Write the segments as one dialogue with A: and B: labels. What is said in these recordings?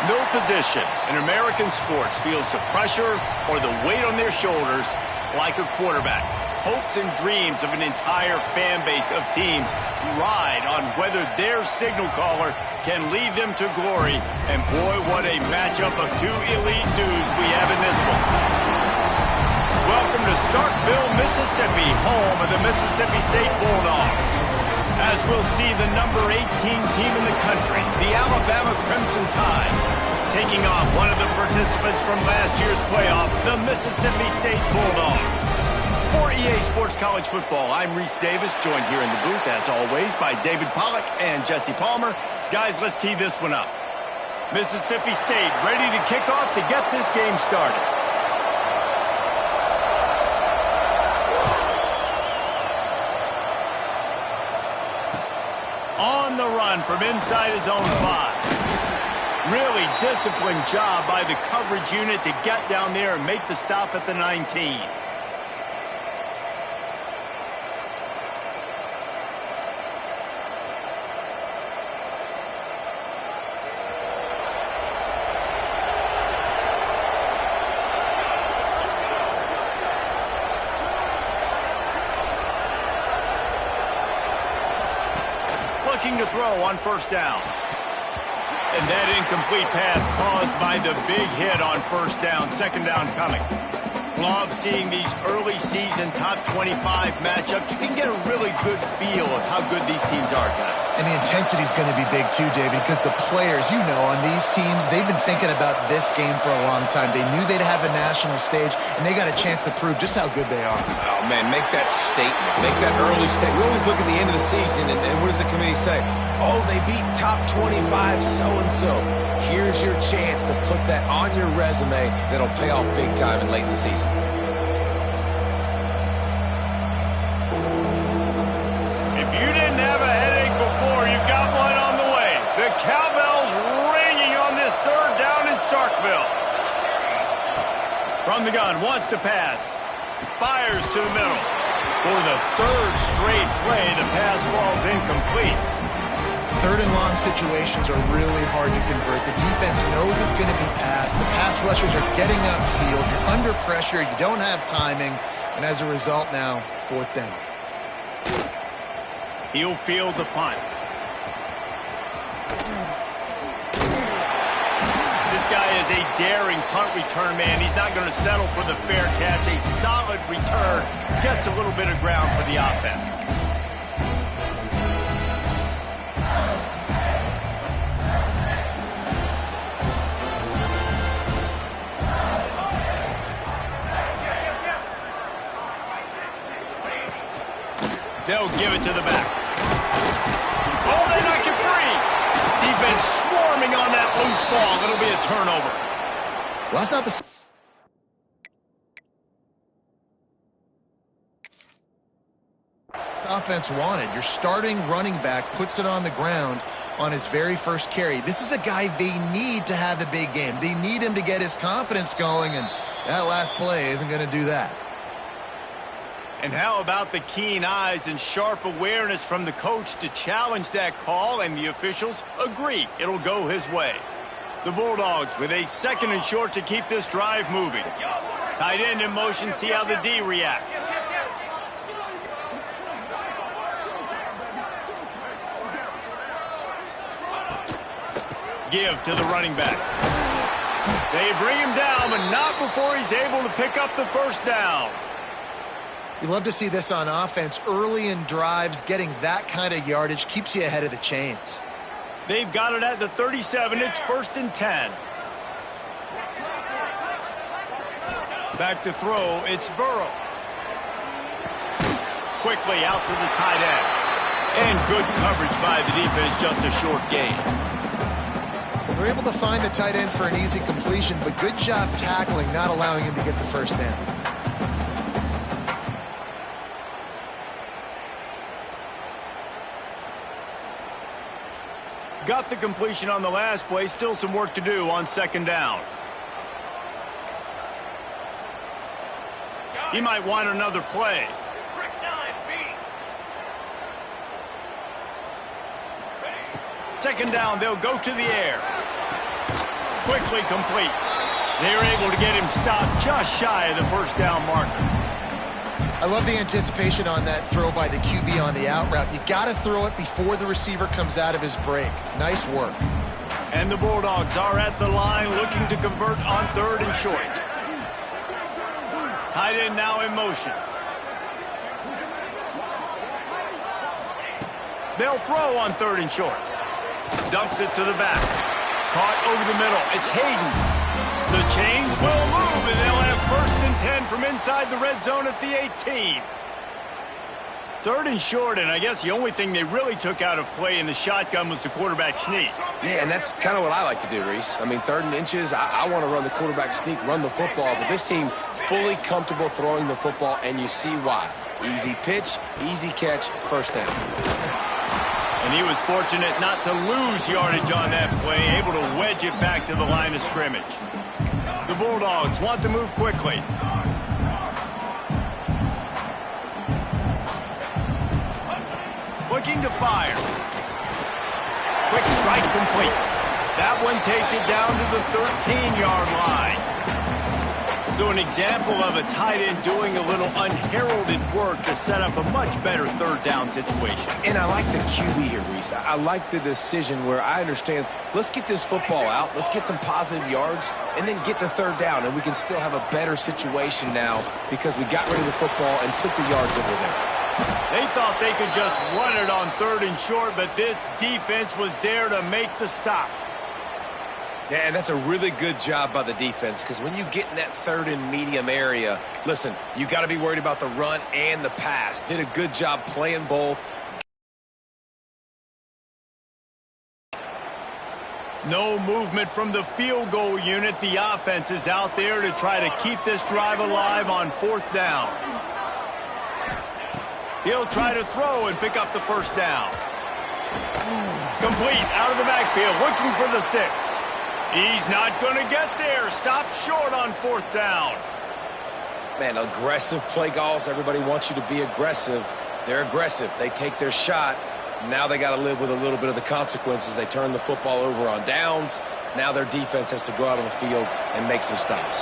A: No position in American sports feels the pressure or the weight on their shoulders like a quarterback. Hopes and dreams of an entire fan base of teams ride on whether their signal caller can lead them to glory. And boy, what a matchup of two elite dudes we have in this one. Welcome to Starkville, Mississippi, home of the Mississippi State Bulldogs. As we'll see the number 18 team in the country, the Alabama Crimson Tide, taking on one of the participants from last year's playoff, the Mississippi State Bulldogs. For EA Sports College Football, I'm Reese Davis, joined here in the booth, as always, by David Pollack and Jesse Palmer. Guys, let's tee this one up. Mississippi State ready to kick off to get this game started. On the run from inside his own 5. Really disciplined job by the coverage unit to get down there and make the stop at the 19. Looking to throw on first down. And that incomplete pass caused by the big hit on first down. Second down coming. Love seeing these early season top 25 matchups. You can get a really good feel of how good these teams are, guys.
B: And the intensity is going to be big too, David, because the players, you know, on these teams, they've been thinking about this game for a long time. They knew they'd have a national stage, and they got a chance to prove just how good they are.
C: Oh, man, make that statement. Make that early statement. We always look at the end of the season, and what does the committee say? Oh, they beat top 25 so-and-so. Here's your chance to put that on your resume that'll pay off big time and late in the season.
A: If you didn't have a headache before, you've got one on the way. The cowbell's ringing on this third down in Starkville. From the gun, wants to pass. Fires to the middle. For the third straight play, the pass falls incomplete.
B: Third and long situations are really hard to convert. The defense knows it's going to be passed. The pass rushers are getting upfield. You're under pressure. You don't have timing. And as a result now, fourth down.
A: He'll field the punt. This guy is a daring punt return man. He's not going to settle for the fair catch. A solid return. Gets a little bit of ground for the offense. They'll give it to the back. Oh, they knock it free. Defense swarming on that loose ball. It'll be a turnover.
B: Well, that's not the... offense wanted. Your starting running back puts it on the ground on his very first carry. This is a guy they need to have a big game. They need him to get his confidence going, and that last play isn't going to do that.
A: And how about the keen eyes and sharp awareness from the coach to challenge that call, and the officials agree it'll go his way. The Bulldogs with a second and short to keep this drive moving. Tight end in motion, see how the D reacts. Give to the running back. They bring him down, but not before he's able to pick up the first down.
B: You love to see this on offense. Early in drives, getting that kind of yardage keeps you ahead of the chains.
A: They've got it at the 37. It's 1st and 10. Back to throw. It's Burrow. Quickly out to the tight end. And good coverage by the defense, just a short gain.
B: They're able to find the tight end for an easy completion, but good job tackling, not allowing him to get the first down.
A: Got the completion on the last play. Still some work to do on second down. He might want another play. Second down, they'll go to the air. quickly complete. They were able to get him stopped just shy of the first down marker.
B: I love the anticipation on that throw by the QB on the out route. You got to throw it before the receiver comes out of his break. Nice work.
A: And the Bulldogs are at the line looking to convert on 3rd and short. Tight end now in motion. They'll throw on 3rd and short. Dumps it to the back. Caught over the middle. It's Hayden. The change will move, and they'll have 1st and 10 from inside the red zone at the 18. 3rd and short, and I guess the only thing they really took out of play in the shotgun was the quarterback sneak.
C: Yeah, and that's kind of what I like to do, Reese. I mean, 3rd and inches, I want to run the quarterback sneak, run the football, but this team fully comfortable throwing the football, and you see why. Easy pitch, easy catch, 1st down.
A: And he was fortunate not to lose yardage on that play, able to wedge it back to the line of scrimmage. The Bulldogs want to move quickly. Looking to fire. Quick strike complete. That one takes it down to the 13-yard line. So an example of a tight end doing a little unheralded work to set up a much better 3rd down situation.
C: And I like the QB here, Reese. I like the decision where I understand, let's get this football out, let's get some positive yards, and then get to 3rd down, and we can still have a better situation now because we got rid of the football and took the yards over there.
A: They thought they could just run it on 3rd and short, but this defense was there to make the stop.
C: Yeah, and that's a really good job by the defense because when you get in that 3rd and medium area, listen, you got to be worried about the run and the pass. Did a good job playing both.
A: No movement from the field goal unit. The offense is out there to try to keep this drive alive on 4th down. He'll try to throw and pick up the 1st down. Complete out of the backfield, looking for the sticks. He's not going to get there. Stopped short on 4th down.
C: Man, aggressive play calls. Everybody wants you to be aggressive. They're aggressive. They take their shot. Now they got to live with a little bit of the consequences. They turn the football over on downs. Now their defense has to go out on the field and make some stops.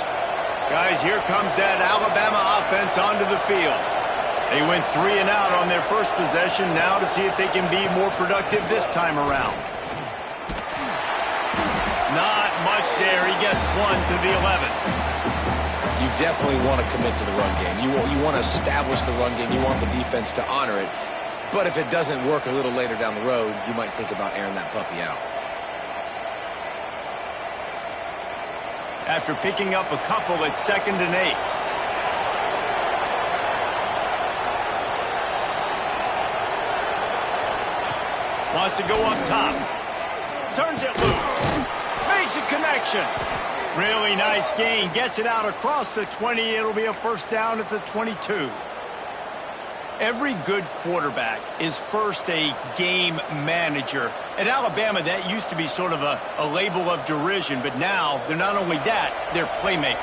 A: Guys, here comes that Alabama offense onto the field. They went 3 and out on their first possession. Now to see if they can be more productive this time around. Not much there. He gets 1 to the 11th.
C: You definitely want to commit to the run game. You want to establish the run game. You want the defense to honor it. But if it doesn't work a little later down the road, you might think about airing that puppy out.
A: After picking up a couple, it's 2nd and 8. Wants to go up top. Turns it loose. Makes a connection. Really nice gain. Gets it out across the 20. It'll be a 1st down at the 22. Every good quarterback is first a game manager. At Alabama, that used to be sort of a label of derision, but now they're not only that, they're playmakers.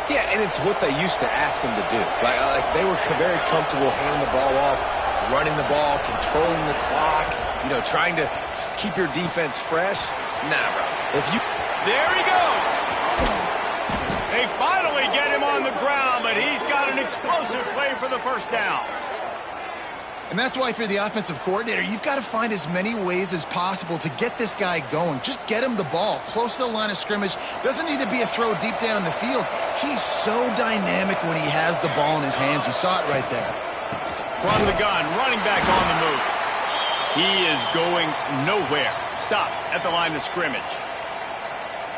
C: Yeah, and it's what they used to ask them to do. Like they were very comfortable handing the ball off, running the ball, controlling the clock, trying to keep your defense fresh. Nah, bro.
A: There he goes. They finally get him on the ground, but he's got an explosive play for the 1st down.
B: And that's why, if you're the offensive coordinator, you've got to find as many ways as possible to get this guy going. Just get him the ball close to the line of scrimmage. Doesn't need to be a throw deep down the field. He's so dynamic when he has the ball in his hands. You saw it right there.
A: From the gun, running back on the move. He is going nowhere. Stop at the line of scrimmage.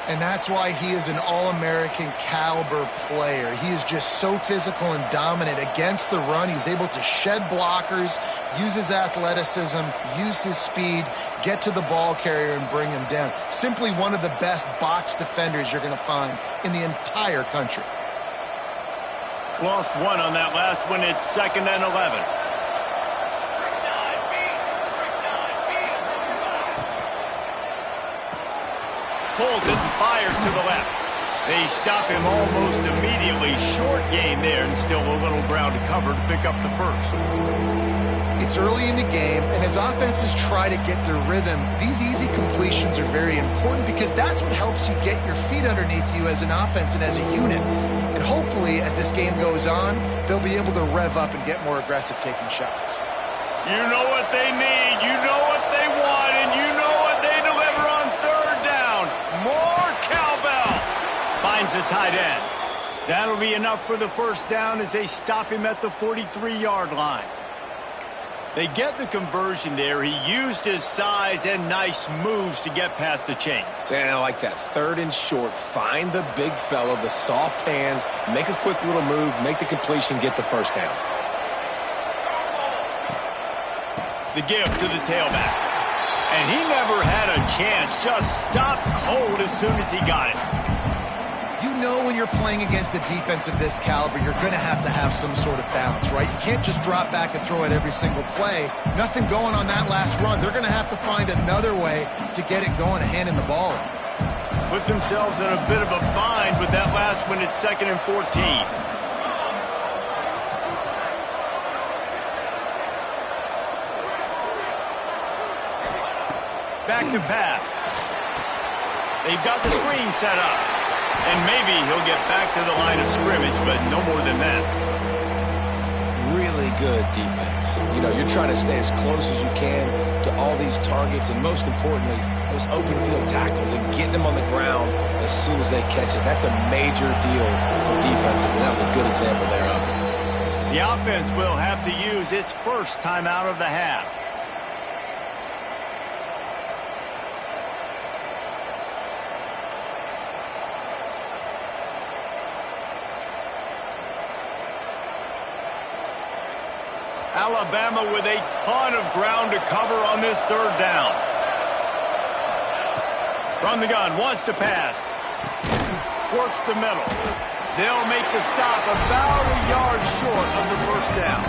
B: And that's why he is an All-American caliber player. He is just so physical and dominant against the run. He's able to shed blockers, use his athleticism, use his speed, get to the ball carrier and bring him down. Simply one of the best box defenders you're going to find in the entire country.
A: Lost 1 on that last one. It's 2nd and 11. Pulls it and fires to the left. They stop him almost immediately. Short gain there and still a little ground to cover to pick up the 1st.
B: It's early in the game, and as offenses try to get their rhythm, these easy completions are very important because that's what helps you get your feet underneath you as an offense and as a unit. And hopefully, as this game goes on, they'll be able to rev up and get more aggressive taking shots.
A: You know what they need, you know what they want, and you know what they deliver on third down. More cowbell. Finds the tight end. That'll be enough for the first down as they stop him at the 43-yard line. They get the conversion there. He used his size and nice moves to get past the chains.
C: And I like that. 3rd and short. Find the big fella, the soft hands, make a quick little move, make the completion, get the first down.
A: The give to the tailback. And he never had a chance. Just stopped cold as soon as he got it.
B: You know when you're playing against a defense of this caliber, you're going to have some sort of balance, right? You can't just drop back and throw it every single play. Nothing going on that last run. They're going to have to find another way to get it going and handing the ball off.
A: Put themselves in a bit of a bind with that last one. It's 2nd and 14. Back to pass. They've got the screen set up. And maybe he'll get back to the line of scrimmage, but no more than that.
C: Really good defense. You know, you're trying to stay as close as you can to all these targets, and most importantly, those open field tackles and getting them on the ground as soon as they catch it. That's a major deal for defenses, and that was a good example there of it.
A: The offense will have to use its first timeout of the half. Alabama with a ton of ground to cover on this 3rd down. From the gun, wants to pass. Works the middle. They'll make the stop about a yard short of the first down.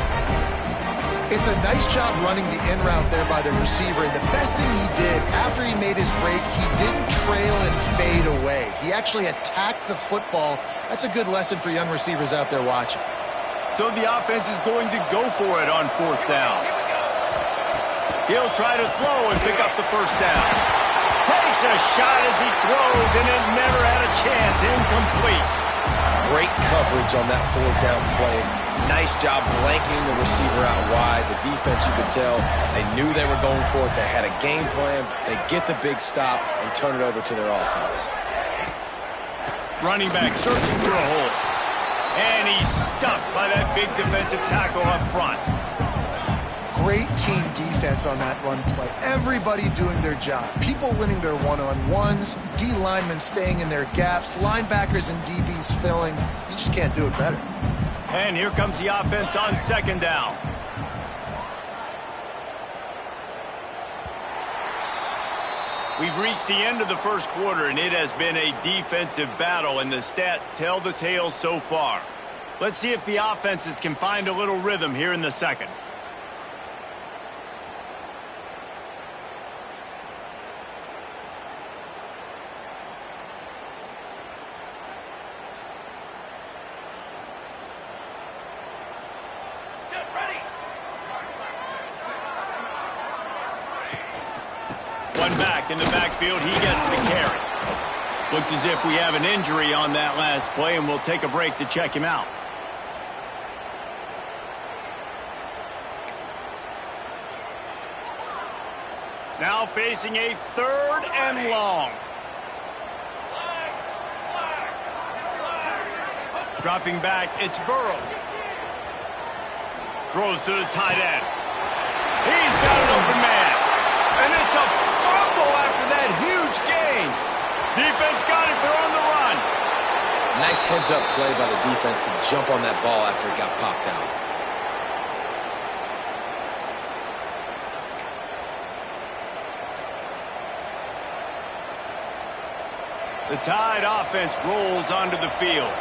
B: It's a nice job running the in route there by the receiver. And the best thing he did after he made his break, he didn't trail and fade away. He actually attacked the football. That's a good lesson for young receivers out there watching.
A: So the offense is going to go for it on 4th down. He'll try to throw and pick up the first down. Takes a shot as he throws, and it never had a chance. Incomplete.
C: Great coverage on that 4th down play. Nice job blanking the receiver out wide. The defense, you could tell, they knew they were going for it. They had a game plan. They get the big stop and turn it over to their offense.
A: Running back searching for a hole. And he's stuffed by that big defensive tackle up front.
B: Great team defense on that run play. Everybody doing their job. People winning their one-on-ones, D linemen staying in their gaps, linebackers and DBs filling. You just can't do it better.
A: And here comes the offense on 2nd down. We've reached the end of the first quarter, and it has been a defensive battle, and the stats tell the tale so far. Let's see if the offenses can find a little rhythm here in the second. One back in the backfield, he gets the carry. Looks as if we have an injury on that last play, and we'll take a break to check him out. Now facing a 3rd and long. Dropping back, it's Burrow. Throws to the tight end. He's got an open man. And it's a fumble after that huge gain. Defense got it. They're on the run.
C: Nice heads-up play by the defense to jump on that ball after it got popped out.
A: The Tide offense rolls onto the field.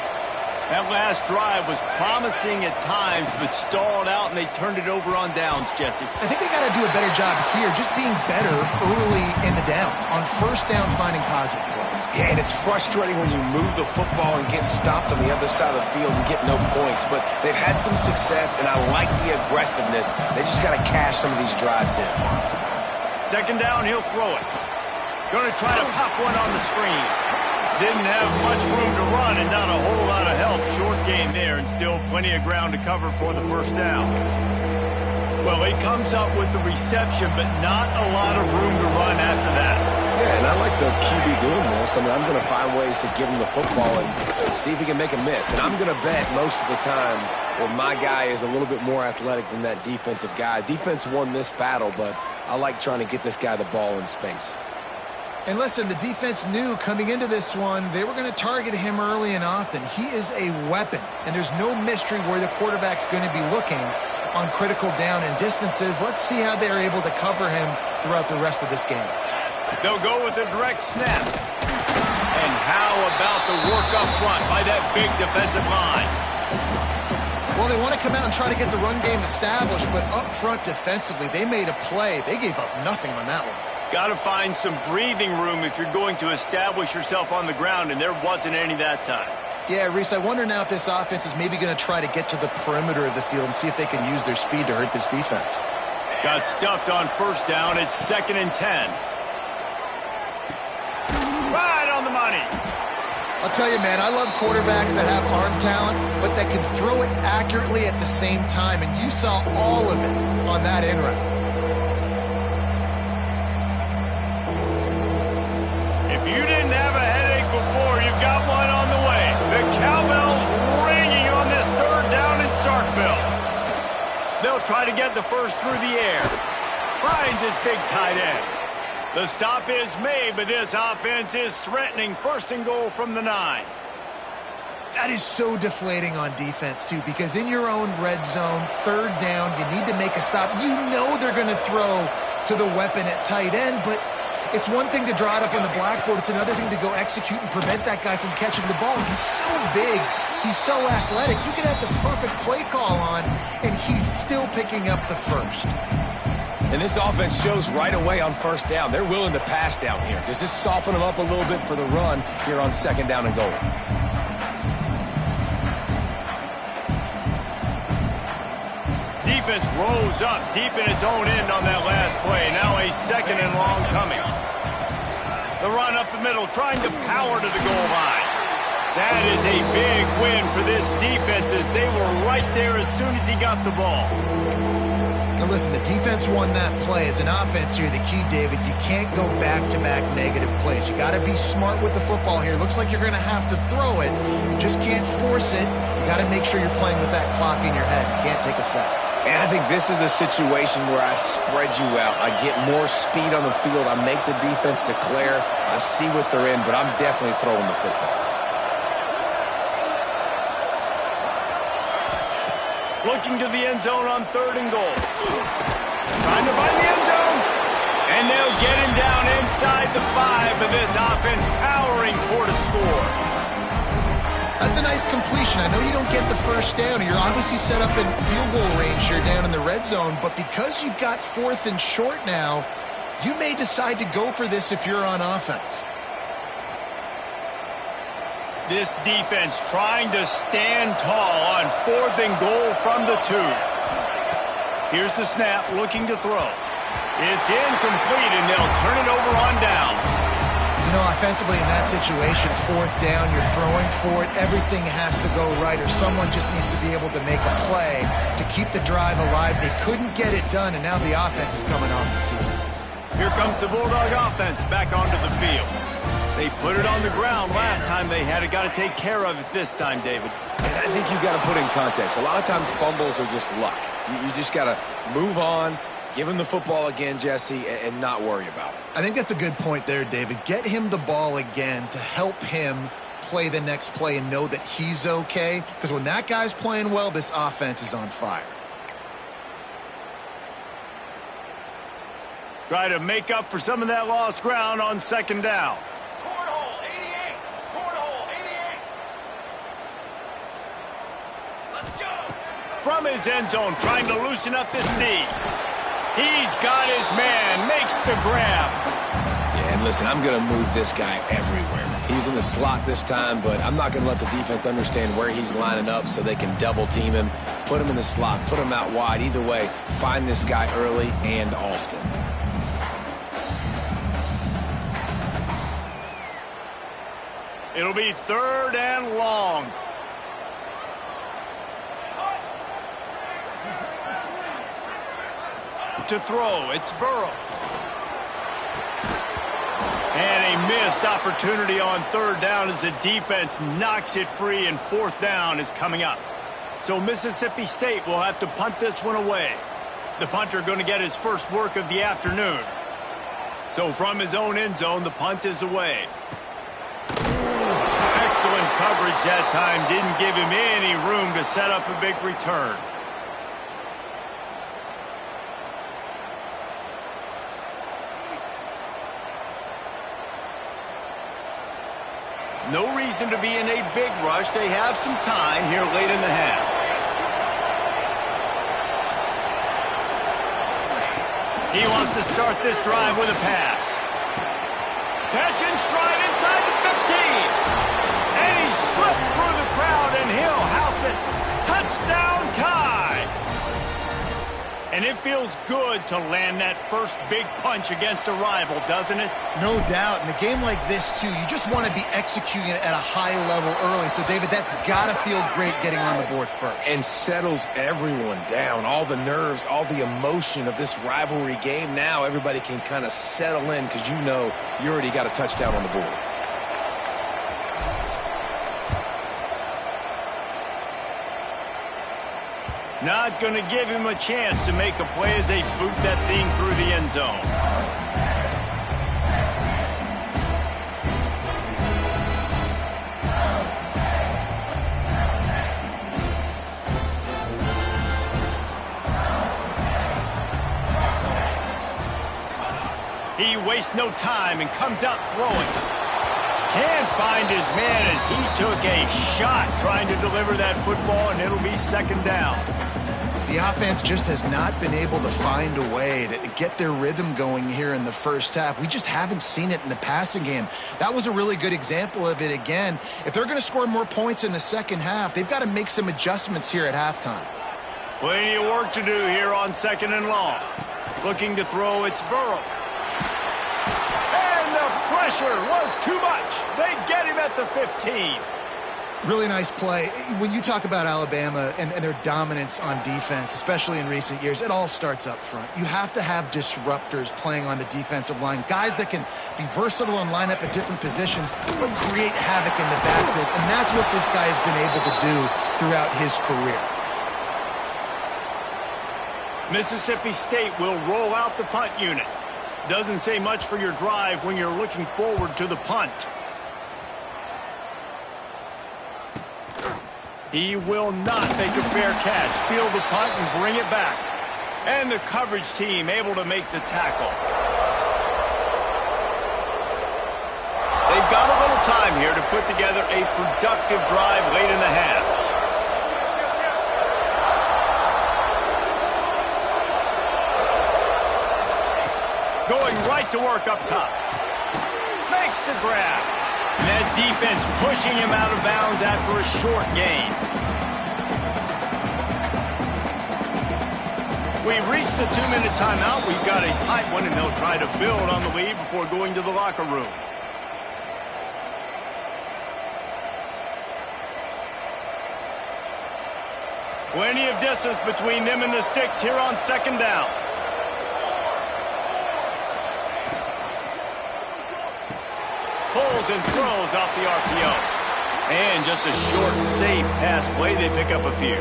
A: That last drive was promising at times, but stalled out, and they turned it over on downs, Jesse.
B: I think they got to do a better job here, just being better early in the downs. On 1st down, finding positive plays.
C: Yeah, and it's frustrating when you move the football and get stopped on the other side of the field and get no points. But they've had some success, and I like the aggressiveness. They just got to cash some of these drives in.
A: Second down, he'll throw it. Going to try to pop one on the screen. Didn't have much room to run and not a whole lot of help. Short game there and still plenty of ground to cover for the first down. Well, he comes up with the reception, but not a lot of room to run after that.
C: Yeah, and I like the QB doing this. I mean, I'm going to find ways to give him the football and see if he can make a miss. And I'm going to bet most of the time that my guy is a little bit more athletic than that defensive guy. Defense won this battle, but I like trying to get this guy the ball in space.
B: And listen, the defense knew coming into this one, they were going to target him early and often. He is a weapon, and there's no mystery where the quarterback's going to be looking on critical down and distances. Let's see how they're able to cover him throughout the rest of this game.
A: They'll go with a direct snap. And how about the work up front by that big defensive line?
B: Well, they want to come out and try to get the run game established, but up front defensively, they made a play. They gave up nothing on that one.
A: Got to find some breathing room if you're going to establish yourself on the ground, and there wasn't any that time.
B: Yeah, Reese, I wonder now if this offense is maybe going to try to get to the perimeter of the field and see if they can use their speed to hurt this defense.
A: Got stuffed on first down. It's 2nd and 10. Right on the money.
B: I'll tell you, man, I love quarterbacks that have arm talent, but that can throw it accurately at the same time, and you saw all of it on that in route.
A: If you didn't have a headache before, you've got one on the way. The cowbell's ringing on this 3rd down in Starkville. They'll try to get the first through the air. Finds his big tight end. The stop is made, but this offense is threatening 1st and goal from the 9.
B: That is so deflating on defense, too, because in your own red zone, 3rd down, you need to make a stop. You know they're going to throw to the weapon at tight end, but it's one thing to draw it up on the blackboard. It's another thing to go execute and prevent that guy from catching the ball. He's so big. He's so athletic. You can have the perfect play call on, and he's still picking up the first.
C: And this offense shows right away on 1st down. They're willing to pass down here. Does this soften them up a little bit for the run here on 2nd down and goal?
A: Defense rose up deep in its own end on that last play. Now a 2nd and long coming. The run up the middle, trying to power to the goal line. That is a big win for this defense as they were right there as soon as he got the ball.
B: Now listen, the defense won that play. As an offense here, the key, David, you can't go back-to-back negative plays. You got to be smart with the football here. Looks like you're going to have to throw it. You just can't force it. You got to make sure you're playing with that clock in your head. You can't take a sack.
C: And I think this is a situation where I spread you out. I get more speed on the field. I make the defense declare. I see what they're in, but I'm definitely throwing the football.
A: Looking to the end zone on 3rd and goal. Trying to find the end zone. And they'll get him down inside the 5, but this offense powering toward a score.
B: That's a nice completion. I know you don't get the first down. You're obviously set up in field goal range here down in the red zone, but because you've got 4th and short now, you may decide to go for this if you're on offense.
A: This defense trying to stand tall on 4th and goal from the 2. Here's the snap, looking to throw. It's incomplete, and they'll turn it over on downs.
B: You know, offensively in that situation, 4th down, you're throwing for it. Everything has to go right, or someone just needs to be able to make a play to keep the drive alive. They couldn't get it done, and now the offense is coming off the field.
A: Here comes the Bulldog offense back onto the field. They put it on the ground last time they had it. Got to take care of it this time, David.
C: And I think you've got to put in context. A lot of times fumbles are just luck. You just got to move on, give him the football again, Jesse, and not worry about it.
B: I think that's a good point there, David. Get him the ball again to help him play the next play and know that he's okay. Because when that guy's playing well, this offense is on fire.
A: Try to make up for some of that lost ground on 2nd down. From his end zone, trying to loosen up this knee. He's got his man, makes the grab.
C: Yeah, and listen, I'm going to move this guy everywhere. was in the slot this time, but I'm not going to let the defense understand where he's lining up so they can double team him, put him in the slot, put him out wide. Either way, find this guy early and often.
A: It'll be 3rd and long. To throw, it's Burrow. And a missed opportunity on 3rd down as the defense knocks it free, and 4th down is coming up. So Mississippi State will have to punt this one away. The punter going to get his first work of the afternoon. So from his own end zone, the punt is away. Excellent coverage that time. Didn't give him any room to set up a big return. No reason to be in a big rush. They have some time here late in the half. He wants to start this drive with a pass. Catch and stride inside the 15. And he slipped through the crowd, and he'll house it. Touchdown tie. And it feels good to land that first big punch against a rival, doesn't it?
B: No doubt. In a game like this, too, you just want to be executing it at a high level early. So, David, that's got to feel great getting on the board first.
C: And settles everyone down. All the nerves, all the emotion of this rivalry game. Now everybody can kind of settle in because you know you already got a touchdown on the board.
A: Not going to give him a chance to make a play as they boot that thing through the end zone. He wastes no time and comes out throwing. Can't find his man as he took a shot trying to deliver that football, and it'll be 2nd down.
B: The offense just has not been able to find a way to get their rhythm going here in the first half. We just haven't seen it in the passing game. That was a really good example of it again. If they're going to score more points in the second half, they've got to make some adjustments here at halftime.
A: Plenty of work to do here on 2nd and long. Looking to throw, it's Burrow. And the pressure was too much. They get him at the 15.
B: Really nice play. When you talk about Alabama and their dominance on defense, especially in recent years, it all starts up front. You have to have disruptors playing on the defensive line, guys that can be versatile and line up at different positions, but create havoc in the backfield, and that's what this guy has been able to do throughout his career.
A: Mississippi State will roll out the punt unit. Doesn't say much for your drive when you're looking forward to the punt. He will not make a fair catch. Field the punt and bring it back. And the coverage team able to make the tackle. They've got a little time here to put together a productive drive late in the half. Going right to work up top. Makes the grab. And that defense pushing him out of bounds after a short gain. We've reached the 2-minute timeout. We've got a tight one, and they'll try to build on the lead before going to the locker room. Plenty of distance between them and the sticks here on 2nd down. Pulls and throws off the RPO. And just a short, safe pass play. They pick up a few.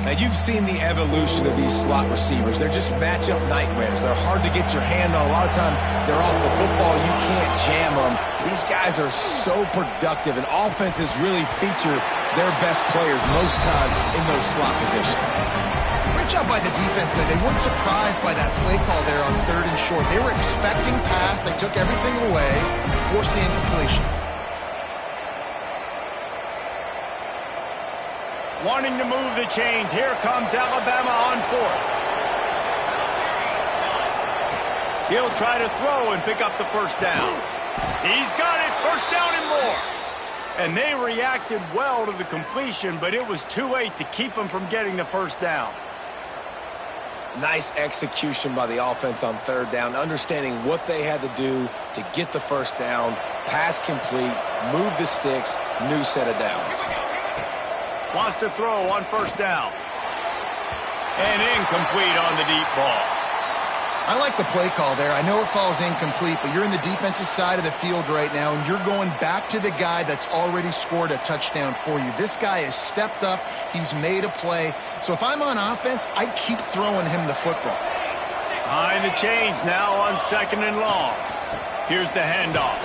C: Now, you've seen the evolution of these slot receivers. They're just matchup nightmares. They're hard to get your hand on. A lot of times, they're off the football. You can't jam them. These guys are so productive, and offenses really feature their best players most time in those slot positions.
B: Great job by the defense there. They weren't surprised by that play call there on 3rd and short. They were expecting pass. They took everything away and forced the incompletion.
A: Wanting to move the chains. Here comes Alabama on 4th. He'll try to throw and pick up the 1st down. He's got it First down and more. And they reacted well to the completion, but it was too late to keep them from getting the first down.
C: Nice execution by the offense on third down, understanding what they had to do to get the first down, pass complete, move the sticks, new set of downs.
A: Wants to throw on first down. And incomplete on the deep ball.
B: I like the play call there. I know it falls incomplete, but you're in the defensive side of the field right now, and you're going back to the guy that's already scored a touchdown for you. This guy has stepped up. He's made a play. So if I'm on offense, I keep throwing him the football.
A: Behind the chains now on second and long. Here's the handoff.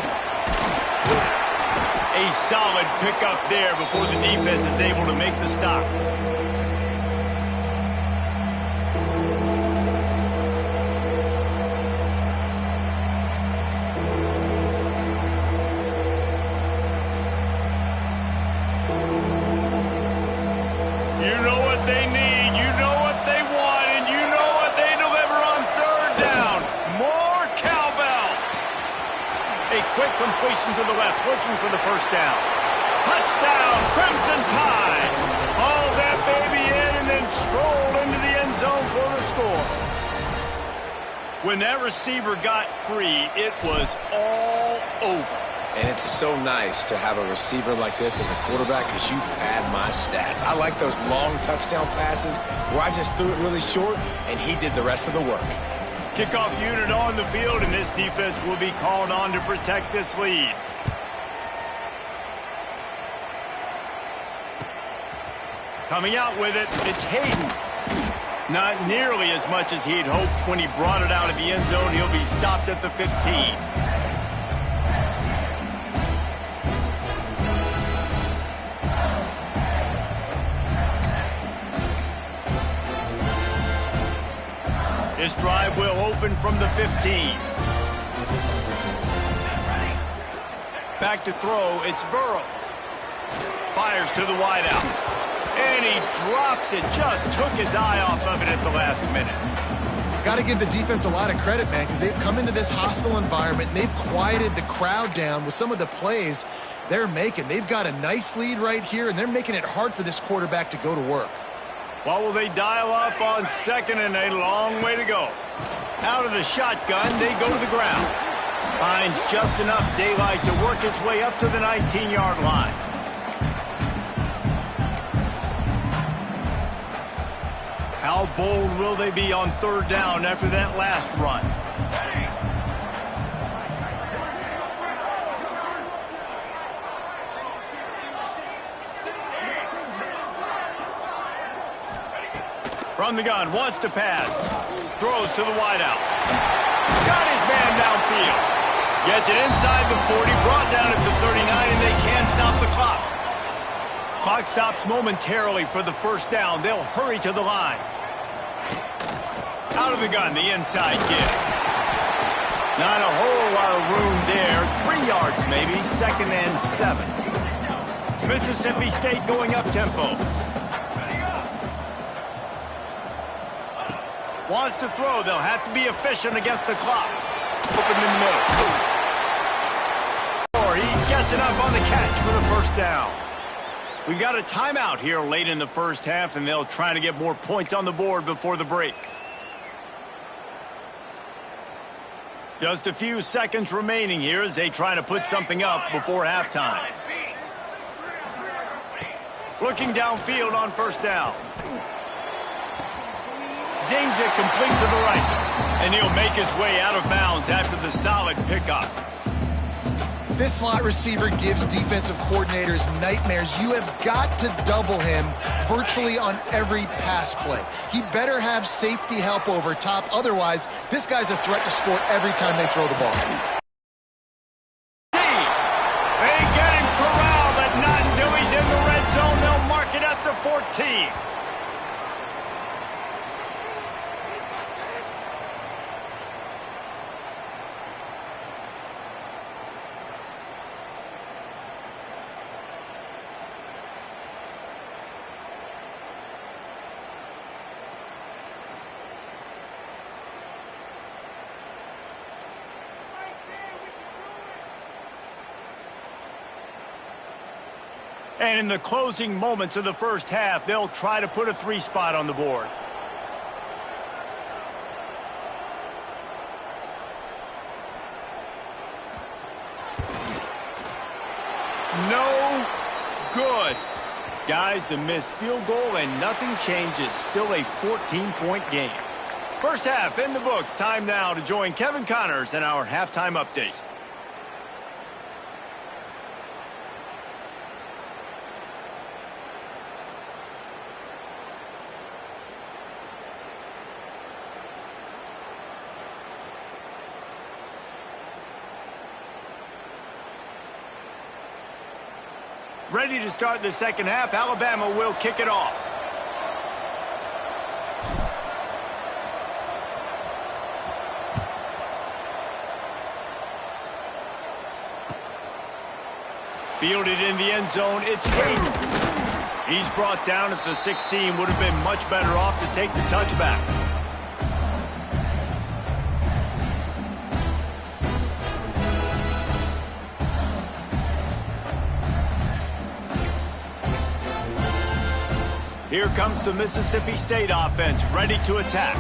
A: A solid pickup there before the defense is able to make the stop. You know what they need, you know what they want, and you know what they deliver on third down. More cowbell. A quick completion to the left, looking for the first down. Touchdown, Crimson Tide. Haul that baby in and then stroll into the end zone for the score. When that receiver got free, it was all over.
C: And it's so nice to have a receiver like this as a quarterback because you pad my stats. I like those long touchdown passes where I just threw it really short and he did the rest of the work.
A: Kickoff unit on the field, and this defense will be called on to protect this lead. Coming out with it, it's Hayden. Not nearly as much as he'd hoped when he brought it out of the end zone. He'll be stopped at the 15. This drive will open from the 15. Back to throw, it's Burrow. Fires to the wideout. And he drops it, just took his eye off of it at the last minute.
B: Got to give the defense a lot of credit, man, because they've come into this hostile environment, and they've quieted the crowd down with some of the plays they're making. They've got a nice lead right here, and they're making it hard for this quarterback to go to work.
A: What will they dial up on second, and a long way to go? Out of the shotgun, they go to the ground. Finds just enough daylight to work his way up to the 19-yard line. How bold will they be on third down after that last run? From the gun, wants to pass. Throws to the wideout. Got his man downfield. Gets it inside the 40, brought down at the 39, and they can't stop the clock. Clock stops momentarily for the first down. They'll hurry to the line. Out of the gun, the inside give. Not a whole lot of room there. 3 yards maybe, second and 7. Mississippi State going up tempo. Wants to throw. They'll have to be efficient against the clock. Open in the middle. Or he gets enough on the catch for the first down. We got a timeout here late in the first half, and they'll try to get more points on the board before the break. Just a few seconds remaining here as they try to put something up before halftime. Looking downfield on first down. Zings it complete to the right. And he'll make his way out of bounds after the solid pickup.
B: This slot receiver gives defensive coordinators nightmares. You have got to double him virtually on every pass play. He better have safety help over top. Otherwise, this guy's a threat to score every time they throw the ball.
A: They get him corralled, but not until he's in the red zone. They'll mark it at the 14. And in the closing moments of the first half, they'll try to put a 3 spot on the board. No good. Guys, a missed field goal and nothing changes. Still a 14-point game. First half in the books. Time now to join Kevin Connors in our halftime update. Ready to start the second half. Alabama will kick it off. Fielded in the end zone. It's Wade. He's brought down at the 16. Would have been much better off to take the touchback. Here comes the Mississippi State offense, ready to attack.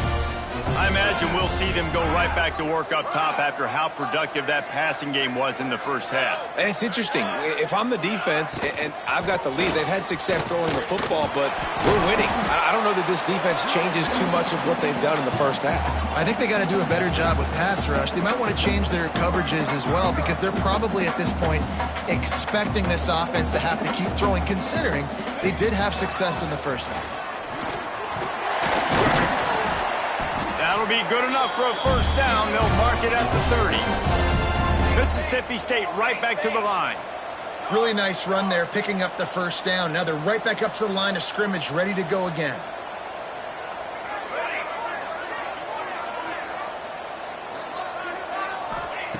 A: I imagine we'll see them go right back to work up top after how productive that passing game was in the first half.
C: And it's interesting. If I'm the defense and I've got the lead, they've had success throwing the football, but we're winning. I don't know that this defense changes too much of what they've done in the first half.
B: I think they got to do a better job with pass rush. They might want to change their coverages as well because they're probably at this point expecting this offense to have to keep throwing, considering they did have success in the first half.
A: That'll be good enough for a first down. They'll mark it at the 30. Mississippi State right back to the line.
B: Really nice run there, picking up the first down. Now they're right back up to the line of scrimmage, ready to go again.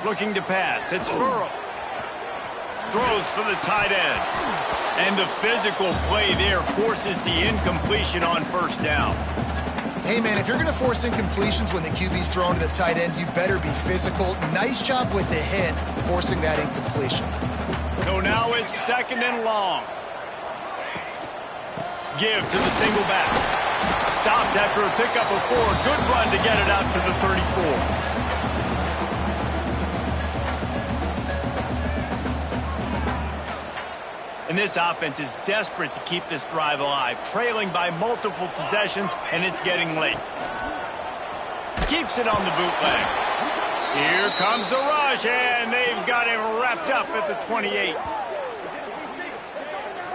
A: Looking to pass. It's Burrow. Throws for the tight end. And the physical play there forces the incompletion on first down.
B: Hey, man, if you're going to force incompletions when the QB's thrown to the tight end, you better be physical. Nice job with the hit, forcing that incompletion.
A: So now it's second and long. Give to the single back. Stopped after a pickup of 4. Good run to get it out to the 34. And this offense is desperate to keep this drive alive, trailing by multiple possessions, and it's getting late. Keeps it on the bootleg. Here comes the rush, and they've got him wrapped up at the 28.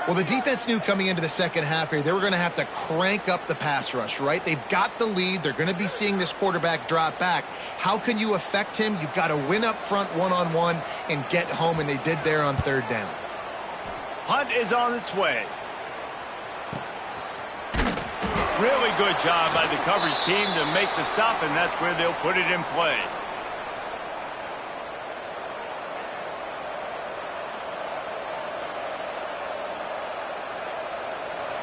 B: Well, the defense knew coming into the second half here, they were going to have to crank up the pass rush, right? They've got the lead. They're going to be seeing this quarterback drop back. How can you affect him? You've got to win up front one-on-one and get home, and they did there on third down.
A: Hunt is on its way. Really good job by the coverage team to make the stop, and that's where they'll put it in play.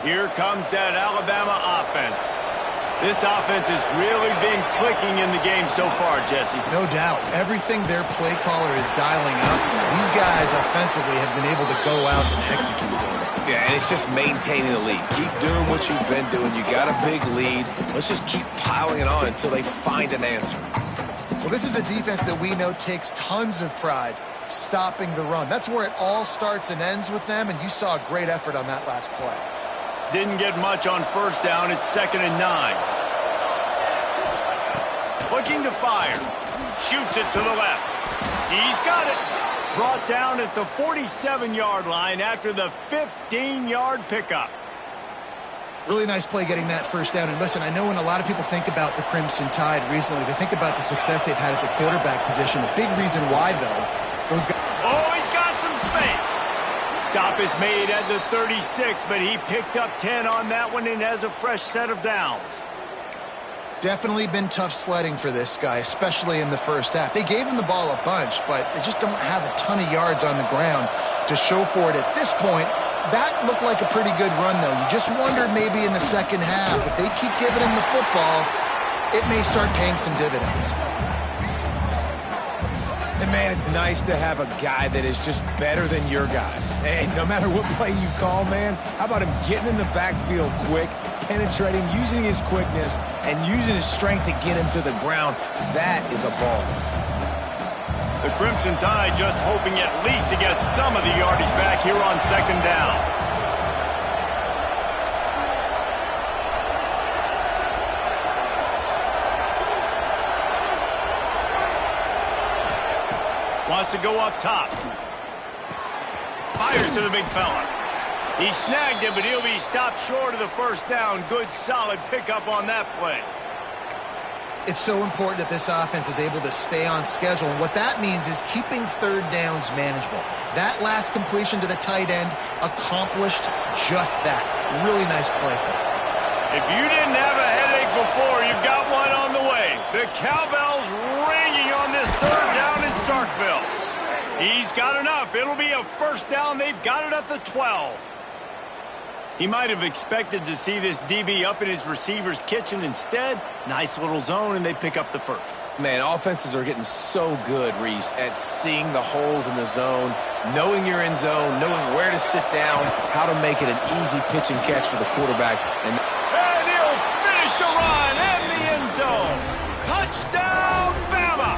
A: Here comes that Alabama offense. This offense has really been clicking in the game so far, Jesse.
B: No doubt. Everything their play caller is dialing up, these guys offensively have been able to go out and execute.
C: Yeah, and it's just maintaining the lead. Keep doing what you've been doing. You got a big lead. Let's just keep piling it on until they find an answer.
B: Well, this is a defense that we know takes tons of pride stopping the run. That's where it all starts and ends with them, and you saw a great effort on that last play.
A: Didn't get much on first down. It's 2nd and 9. Looking to fire. Shoots it to the left. He's got it. Brought down at the 47-yard line after the 15-yard pickup.
B: Really nice play getting that first down. And listen, I know when a lot of people think about the Crimson Tide recently, they think about the success they've had at the quarterback position. The big reason why, though, those guys...
A: Oh, he's got some space. Stop is made at the 36, but he picked up 10 on that one and has a fresh set of downs.
B: Definitely been tough sledding for this guy, especially in the first half. They gave him the ball a bunch, but they just don't have a ton of yards on the ground to show for it at this point. That looked like a pretty good run, though. You just wondered maybe in the second half, if they keep giving him the football, it may start paying some dividends.
C: And Man, it's nice to have a guy that is just better than your guys. Hey, no matter what play you call, man, how about him getting in the backfield quick, penetrating, using his quickness, and using his strength to get him to the ground? That is a ball.
A: The Crimson Tide just hoping at least to get some of the yardage back here on second down. Wants to go up top. Fires to the big fella. He snagged him, but he'll be stopped short of the first down. Good, solid pickup on that play.
B: It's so important that this offense is able to stay on schedule, and what that means is keeping third downs manageable. That last completion to the tight end accomplished just that. Really nice play.
A: If you didn't have a headache before, you've got one on the way. The cowbell's ringing on this third down in Starkville. He's got enough. It'll be a first down. They've got it at the 12. He might have expected to see this DB up in his receiver's kitchen. Instead, nice little zone, and they pick up the first.
C: Man, offenses are getting so good, Reese, at seeing the holes in the zone, knowing you're in zone, knowing where to sit down, how to make it an easy pitch and catch for the quarterback. And
A: he'll finish the run in the end zone. Touchdown, Bama!